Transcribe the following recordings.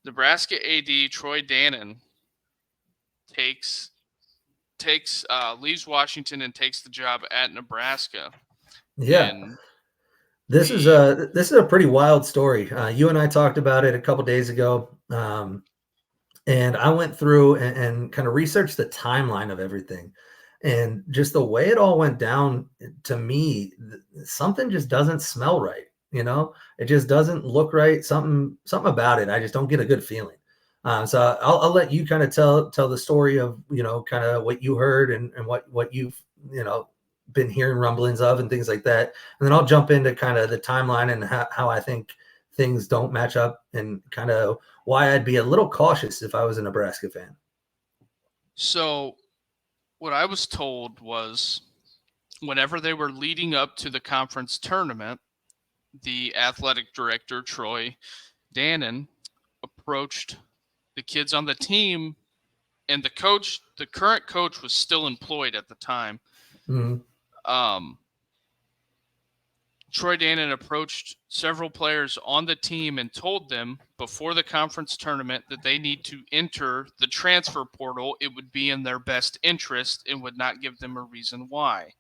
Nebraska AD Troy Dannon leaves Washington and takes the job at Nebraska. Yeah. And This is the a pretty wild story. You and I talked about it a couple days ago, and I went through and kind of researched the timeline of everything, and just the way it all went down. To me, something just doesn't smell right. It just doesn't look right. Something about it. I just don't get a good feeling. So I'll let you kind of tell the story of kind of what you heard and what you've been hearing rumblings of and things like that. And then I'll jump into kind of the timeline and how I think things don't match up and kind of why I'd be a little cautious if I was a Nebraska fan. So what I was told was whenever they were leading up to the conference tournament, the athletic director, Troy Dannon, approached the kids on the team, and the current coach was still employed at the time. Mm-hmm. Troy Dannon approached several players on the team and told them before the conference tournament that they need to enter the transfer portal. It would be in their best interest and would not give them a reason why.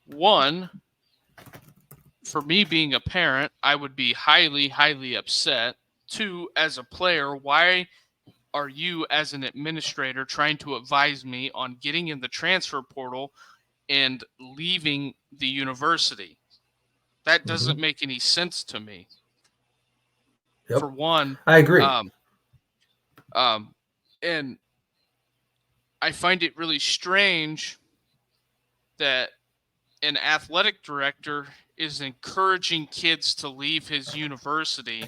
One, for me being a parent, I would be highly, highly upset. Two, as a player, why are you as an administrator trying to advise me on getting in the transfer portal and leaving the university? That doesn't Mm-hmm. make any sense to me. For Yep, one, I agree. um, um, and I find it really strange that an athletic director is encouraging kids to leave his university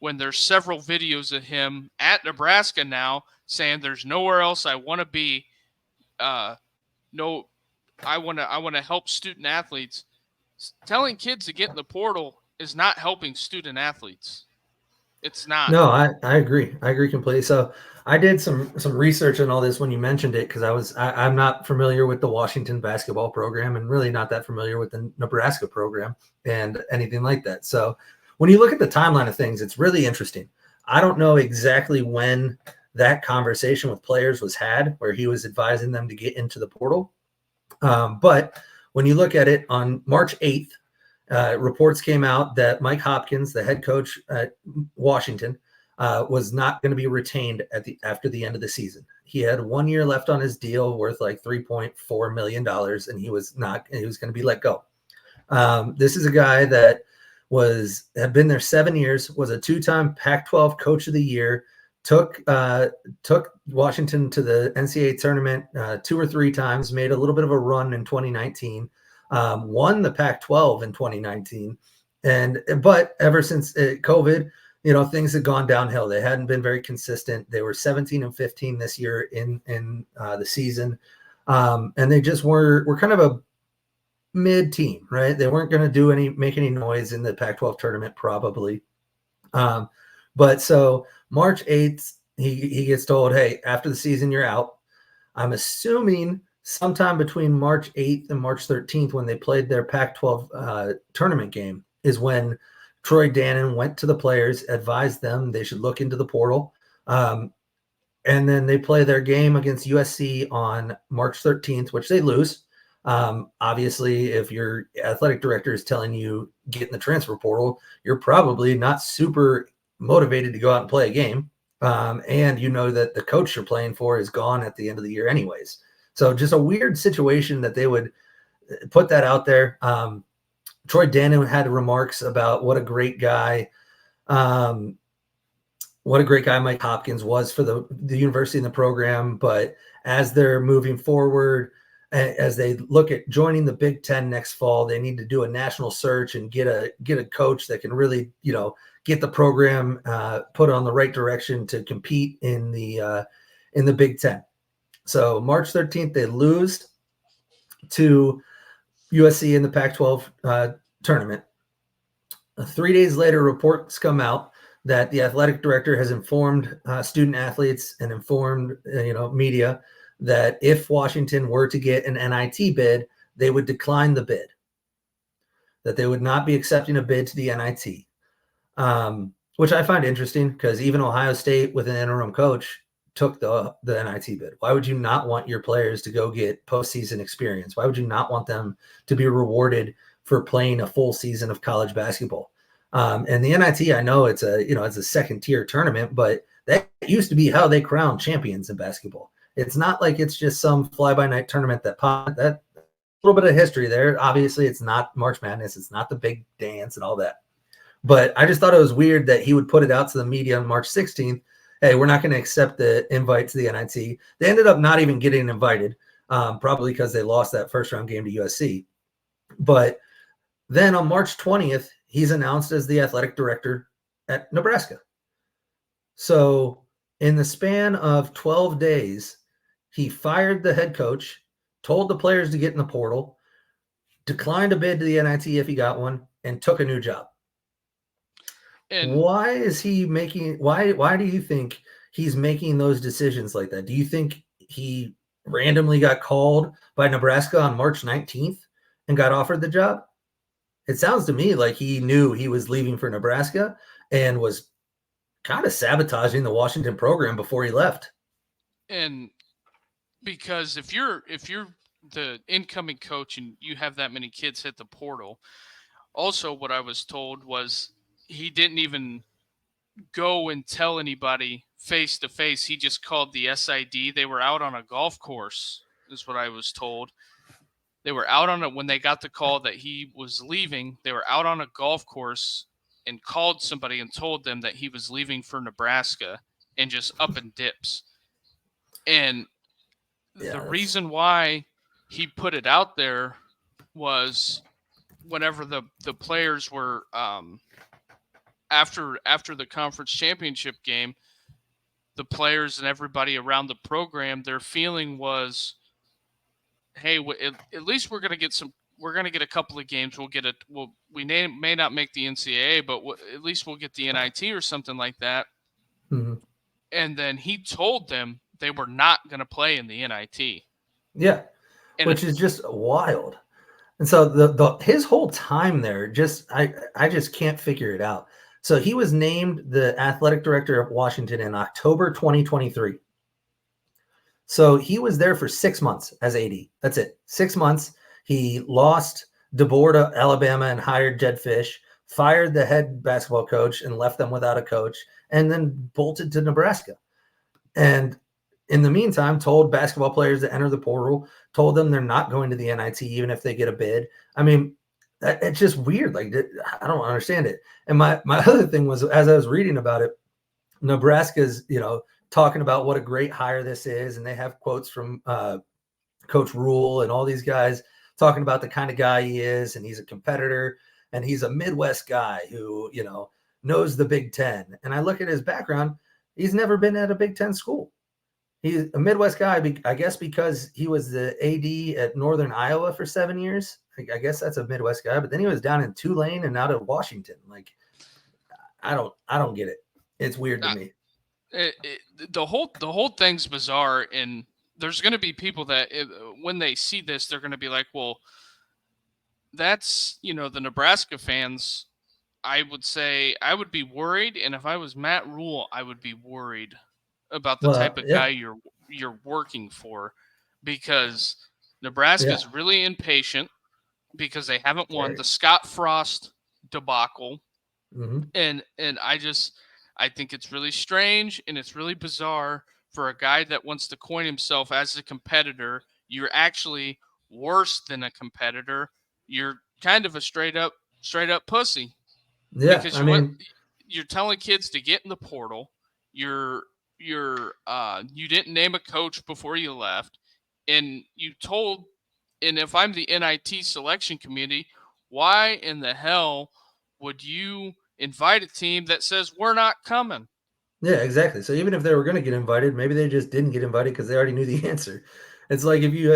when there's several videos of him at Nebraska now saying there's nowhere else I want to be. No, I want to help student athletes. Telling kids to get in the portal is not helping student athletes. It's not. No, I agree. I agree completely. So I did some research on all this when you mentioned it because I'm not familiar with the Washington basketball program and really not that familiar with the Nebraska program and anything like that. So when you look at the timeline of things, it's really interesting. I don't know exactly when that conversation with players was had where he was advising them to get into the portal. But when you look at it on March 8th, reports came out that Mike Hopkins, the head coach at Washington, was not going to be retained after the end of the season. He had 1 year left on his deal worth like $3.4 million, and he was going to be let go. This is a guy that had been there 7 years, was a 2-time Pac-12 Coach of the Year, took Washington to the NCAA tournament 2 or 3 times, made a little bit of a run in 2019. Won the Pac-12 in 2019, but ever since COVID, things had gone downhill. They hadn't been very consistent. They were 17-15 this year in the season, and they just were kind of a mid team, right? They weren't going to make any noise in the Pac-12 tournament probably. But so March 8th, he gets told, hey, after the season, you're out. I'm assuming sometime between March 8th and March 13th, when they played their Pac-12 tournament game, is when Troy Dannon went to the players, advised them they should look into the portal. And then they play their game against USC on March 13th, which they lose. Obviously, if your athletic director is telling you get in the transfer portal, you're probably not super motivated to go out and play a game. And that the coach you're playing for is gone at the end of the year anyways. So just a weird situation that they would put that out there. Troy Dannon had remarks about what a great guy Mike Hopkins was for the university and the program. But as they're moving forward, as they look at joining the Big Ten next fall, they need to do a national search and get a coach that can really, get the program put on the right direction to compete in the Big Ten. So March 13th, they lose to USC in the Pac-12 tournament. 3 days later, reports come out that the athletic director has informed student athletes and informed media that if Washington were to get an NIT bid, they would decline the bid, that they would not be accepting a bid to the NIT, which I find interesting because even Ohio State with an interim coach took the NIT bid. Why would you not want your players to go get postseason experience? Why would you not want them to be rewarded for playing a full season of college basketball? And the NIT, I know it's a second tier tournament, but that used to be how they crown champions in basketball. It's not like it's just some fly by night tournament that a little bit of history there. Obviously, it's not March Madness, it's not the big dance and all that. But I just thought it was weird that he would put it out to the media on March 16th. Hey, we're not going to accept the invite to the NIT. They ended up not even getting invited, probably because they lost that first round game to USC. But then on March 20th, he's announced as the athletic director at Nebraska. So in the span of 12 days, he fired the head coach, told the players to get in the portal, declined a bid to the NIT if he got one, and took a new job. And Why is he making why do you think he's making those decisions like that? Do you think he randomly got called by Nebraska on March 19th and got offered the job? It sounds to me like he knew he was leaving for Nebraska and was kind of sabotaging the Washington program before he left. and because if you're the incoming coach and you have that many kids hit the portal, also what I was told was he didn't even go and tell anybody face to face. He just called the SID. They were out on a golf course, is what I was told. They were out on it when they got the call that he was leaving. They were out on a golf course and called somebody and told them that he was leaving for Nebraska and just up and dips. And the Yeah, reason why he put it out there was whenever the players were after the conference championship game, the players and everybody around the program, their feeling was, hey, at least we're going to get some. We're going to get a couple of games. We'll get it. We may not make the NCAA, but at least we'll get the NIT or something like that. mm-hmm. And then he told them they were not going to play in the NIT. Yeah, And which is just wild. And so the his whole time there, I just can't figure it out. So he was named the athletic director of Washington in October 2023. So he was there for 6 months as AD. That's it. 6 months. He lost DeBoer to Alabama and hired Jed Fish, fired the head basketball coach and left them without a coach, and then bolted to Nebraska. And in the meantime, told basketball players to enter the portal, told them they're not going to the NIT even if they get a bid. I mean, it's just weird. Like, I don't understand it. And my other thing was, as I was reading about it, Nebraska's, talking about what a great hire this is. And they have quotes from Coach Rule and all these guys talking about the kind of guy he is. And he's a competitor and he's a Midwest guy who, knows the Big Ten. And I look at his background. He's never been at a Big Ten school. He's a Midwest guy, I guess, because he was the AD at Northern Iowa for 7 years. I guess that's a Midwest guy. But then he was down in Tulane and out of Washington. Like, I don't get it. It's weird to me. the whole thing's bizarre. And there's going to be people that when they see this, they're going to be like, well, that's the Nebraska fans. I would say I would be worried, and if I was Matt Rule, I would be worried about the type Well, of guy yeah, you're working for, because Nebraska's yeah, really impatient because they haven't won very. the Scott Frost debacle, Mm-hmm. and I think it's really strange and it's really bizarre for a guy that wants to coin himself as a competitor. You're actually worse than a competitor. You're kind of a straight up pussy Yeah, because I mean, you're telling kids to get in the portal. You didn't name a coach before you left, and you told. And if I'm the NIT selection committee, why in the hell would you invite a team that says we're not coming? yeah, exactly. So even if they were going to get invited, maybe they just didn't get invited because they already knew the answer. It's like if you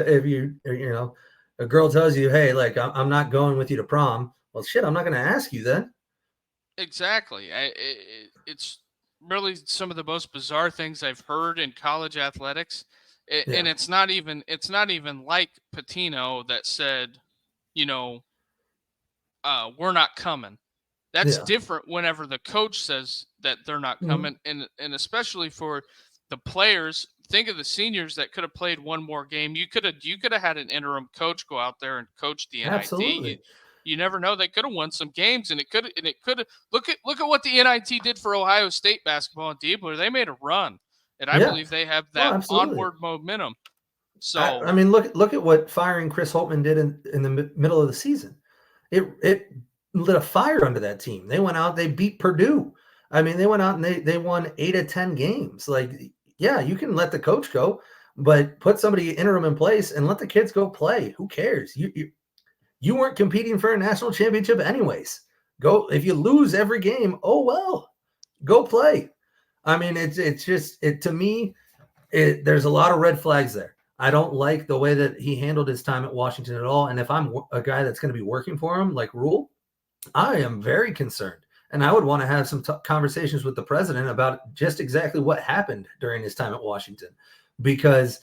a girl tells you, hey, like I'm not going with you to prom. Well, shit, I'm not going to ask you then. Exactly. It's really some of the most bizarre things I've heard in college athletics. And Yeah, it's not even like Patino that said, you know, we're not coming. That's yeah, different whenever the coach says that they're not Mhm. coming, and especially for the players. Think of the seniors that could have played one more game. You could have had an interim coach go out there and coach the NIT. You Absolutely. you never know. They could have won some games, and it could have look at what the NIT did for Ohio State basketball and Diebler. They made a run, and I Yeah. believe they have Oh, that absolutely. onward momentum. I So mean, look at what firing Chris Holtman did in the middle of the season. It lit a fire under that team. They went out, they beat Purdue. I mean, they went out and they won 8 of 10 games. Like, yeah, you can let the coach go, but put somebody interim in place and let the kids go play. Who cares? You weren't competing for a national championship anyways. Go if you lose every game. Oh well, go play. I mean, it's just it to me. There's a lot of red flags there. I don't like the way that he handled his time at Washington at all. And if I'm a guy that's going to be working for him, like Rule, I am very concerned. And I would want to have some conversations with the president about just exactly what happened during his time at Washington. Because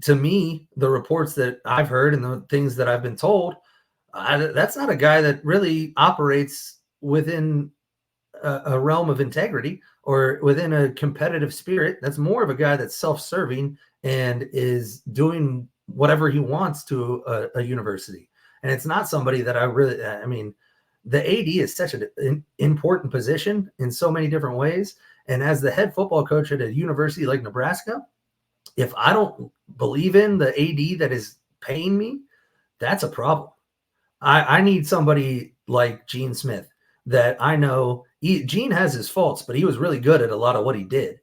to me, the reports that I've heard and the things that I've been told, that's not a guy that really operates within a realm of integrity or within a competitive spirit. That's more of a guy that's self-serving and is doing whatever he wants to a university. And it's not somebody that I mean, the AD is such an important position in so many different ways. And as the head football coach at a university like Nebraska, if I don't believe in the AD that is paying me, that's a problem. I need somebody like Gene Smith that I know. Gene has his faults, but he was really good at a lot of what he did.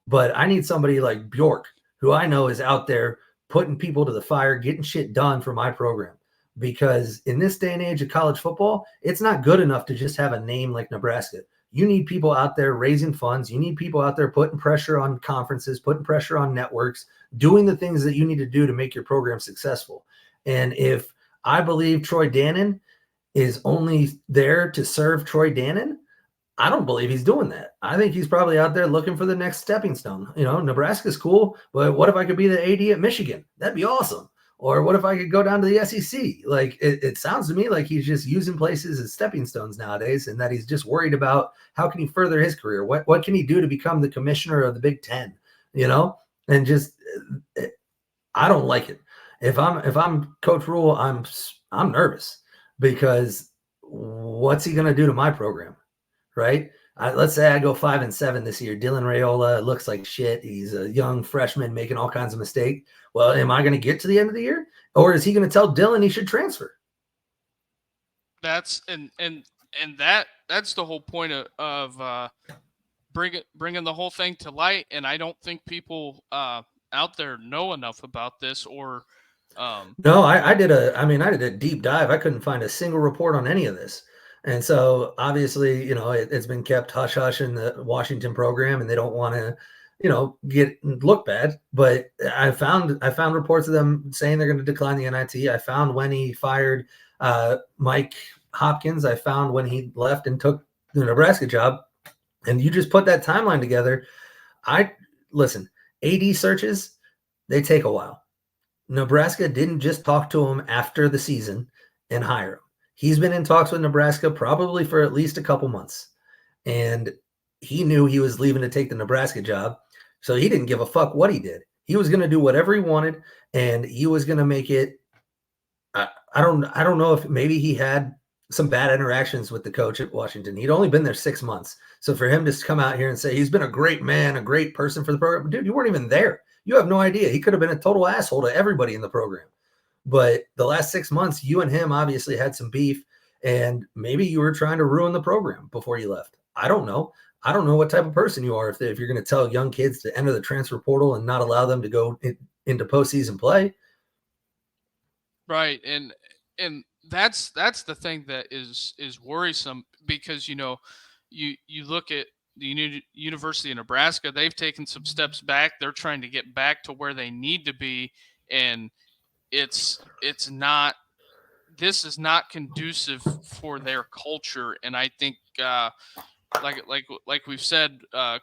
But I need somebody like Bjork, who I know is out there putting people to the fire, getting shit done for my program. Because in this day and age of college football, it's not good enough to just have a name like Nebraska. You need people out there raising funds. You need people out there putting pressure on conferences, putting pressure on networks, doing the things that you need to do to make your program successful. And if I believe Troy Dannon is only there to serve Troy Dannon, I don't believe he's doing that. I think he's probably out there looking for the next stepping stone. You know, Nebraska's cool, but what if I could be the AD at Michigan? That'd be awesome. Or what if I could go down to the SEC? Like it sounds to me like he's just using places as stepping stones nowadays, and that he's just worried about how can he further his career? What can he do to become the commissioner of the Big Ten? You know, and just I don't like it. If I'm Coach Rule, I'm nervous because what's he going to do to my program? Right? Let's say I go 5-7 this year. Dylan Rayola looks like shit. He's a young freshman making all kinds of mistakes. Well, am I going to get to the end of the year, or is he going to tell Dylan he should transfer? that's and that's the whole point of bringing the whole thing to light. And I don't think people out there know enough about this, or um, No, I did a deep dive. I couldn't find a single report on any of this. And so obviously, it's been kept hush hush in the Washington program and they don't want to, get look bad. But I found reports of them saying they're going to decline the NIT. I found when he fired Mike Hopkins. I found when he left and took the Nebraska job. And you just put that timeline together. I listen, AD searches, they take a while. Nebraska didn't just talk to him after the season and hire him. He's been in talks with Nebraska probably for at least a couple months. And he knew he was leaving to take the Nebraska job. So he didn't give a fuck what he did. He was going to do whatever he wanted and he was going to make it. I don't know if maybe he had some bad interactions with the coach at Washington. He'd only been there 6 months. So for him to come out here and say he's been a great man, a great person for the program, dude, you weren't even there. You have no idea. He could have been a total asshole to everybody in the program. But the last 6 months, you and him obviously had some beef, and maybe you were trying to ruin the program before you left. I don't know. I don't know what type of person you are if you're going to tell young kids to enter the transfer portal and not allow them to go into postseason play. right. And that's the thing that is worrisome, because you look at the University of Nebraska. They've taken some steps back. They're trying to get back to where they need to be, and it's not this is not conducive for their culture. And I think like we've said,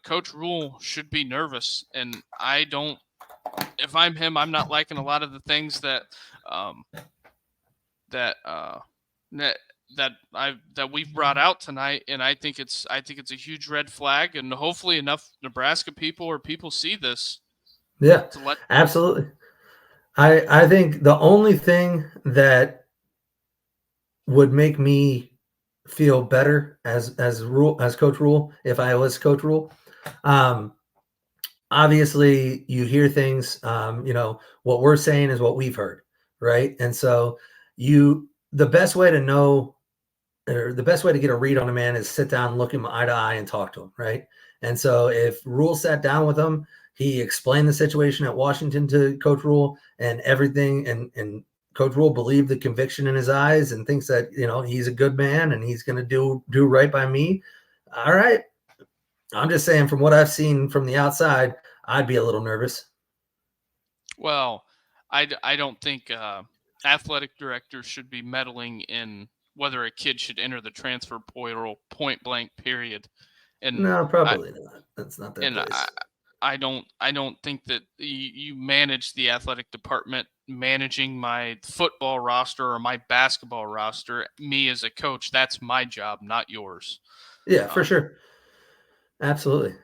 Coach Rule should be nervous. And I don't if I'm him, I'm not liking a lot of the things that um that that we've brought out tonight, and I think it's a huge red flag, and hopefully enough Nebraska people or people see this Yeah, to let. absolutely. I think the only thing that would make me feel better as Coach Rule if I was Coach Rule. Um, Obviously, you hear things. What we're saying is what we've heard, right? And so the best way to know, or the best way to get a read on a man is sit down, look him eye to eye, and talk to him, right? And so if Rule sat down with him, he explained the situation at Washington to Coach Rule and everything, and Coach Rule believed the conviction in his eyes and thinks that he's a good man and he's going to do right by me. All right, I'm just saying from what I've seen from the outside, I'd be a little nervous. Well, I don't think athletic directors should be meddling in whether a kid should enter the transfer portal point blank period. And No, I probably not. That's not their and place. I don't think that you manage the athletic department managing my football roster or my basketball roster. Me as a coach, that's my job, not yours. Yeah, for Um, sure. Absolutely.